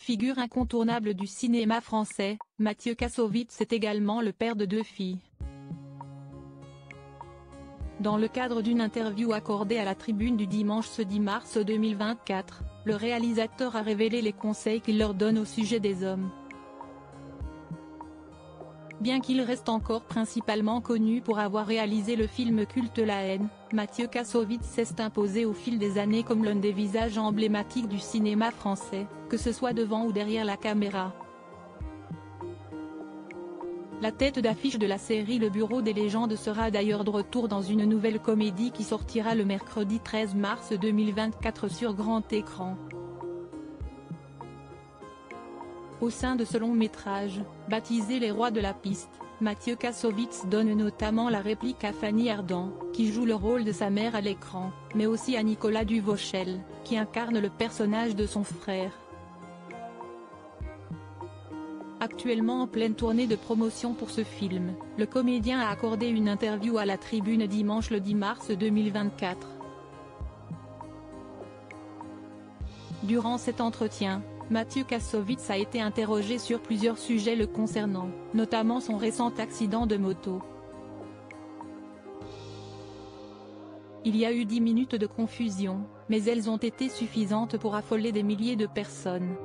Figure incontournable du cinéma français, Mathieu Kassovitz est également le père de 2 filles. Dans le cadre d'une interview accordée à la Tribune du dimanche ce 10 mars 2024, le réalisateur a révélé les conseils qu'il leur donne au sujet des hommes. Bien qu'il reste encore principalement connu pour avoir réalisé le film culte La Haine, Mathieu Kassovitz s'est imposé au fil des années comme l'un des visages emblématiques du cinéma français, que ce soit devant ou derrière la caméra. La tête d'affiche de la série Le Bureau des légendes sera d'ailleurs de retour dans une nouvelle comédie qui sortira le mercredi 13 mars 2024 sur grand écran. Au sein de ce long métrage, baptisé Les Rois de la Piste, Mathieu Kassovitz donne notamment la réplique à Fanny Ardant, qui joue le rôle de sa mère à l'écran, mais aussi à Nicolas Duvauchel, qui incarne le personnage de son frère. Actuellement en pleine tournée de promotion pour ce film, le comédien a accordé une interview à la Tribune dimanche le 10 mars 2024. Durant cet entretien, Mathieu Kassovitz a été interrogé sur plusieurs sujets le concernant, notamment son récent accident de moto. Il y a eu 10 minutes de confusion, mais elles ont été suffisantes pour affoler des milliers de personnes.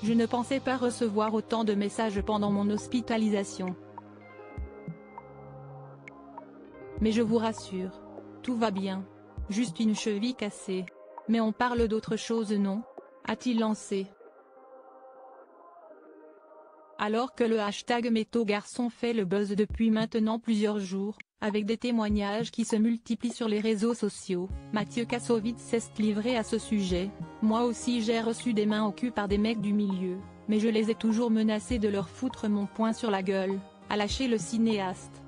Je ne pensais pas recevoir autant de messages pendant mon hospitalisation. Mais je vous rassure, tout va bien. Juste une cheville cassée. Mais on parle d'autre chose, non ? A-t-il lancé. Alors que le hashtag #MétoGarçon fait le buzz depuis maintenant plusieurs jours, avec des témoignages qui se multiplient sur les réseaux sociaux, Mathieu Kassovitz s'est livré à ce sujet. Moi aussi j'ai reçu des mains au cul par des mecs du milieu, mais je les ai toujours menacés de leur foutre mon poing sur la gueule, a lâché le cinéaste.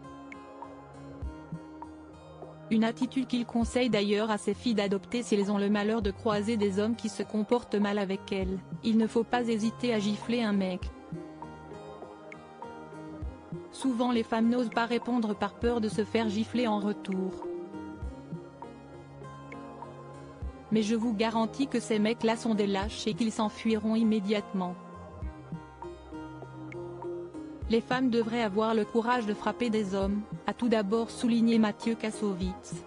Une attitude qu'il conseille d'ailleurs à ses filles d'adopter si elles ont le malheur de croiser des hommes qui se comportent mal avec elles. Il ne faut pas hésiter à gifler un mec. Souvent les femmes n'osent pas répondre par peur de se faire gifler en retour. Mais je vous garantis que ces mecs-là sont des lâches et qu'ils s'enfuiront immédiatement. Les femmes devraient avoir le courage de frapper des hommes, a tout d'abord souligné Mathieu Kassovitz.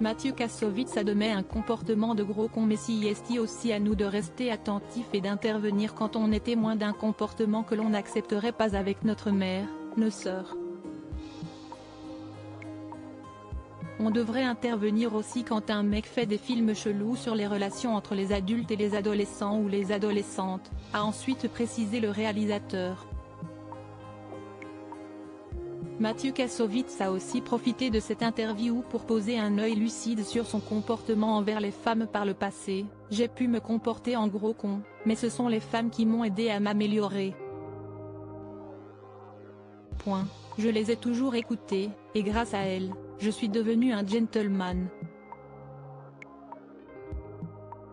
Mathieu Kassovitz admet un comportement de gros con, mais s'il est aussi à nous de rester attentifs et d'intervenir quand on est témoin d'un comportement que l'on n'accepterait pas avec notre mère, nos sœurs. On devrait intervenir aussi quand un mec fait des films chelous sur les relations entre les adultes et les adolescents ou les adolescentes, a ensuite précisé le réalisateur. Mathieu Kassovitz a aussi profité de cette interview pour poser un œil lucide sur son comportement envers les femmes par le passé. J'ai pu me comporter en gros con, mais ce sont les femmes qui m'ont aidé à m'améliorer. Point. Je les ai toujours écoutées, et grâce à elles, je suis devenu un gentleman.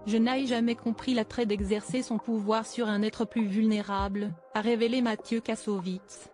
Je n'ai jamais compris l'attrait d'exercer son pouvoir sur un être plus vulnérable, a révélé Mathieu Kassovitz.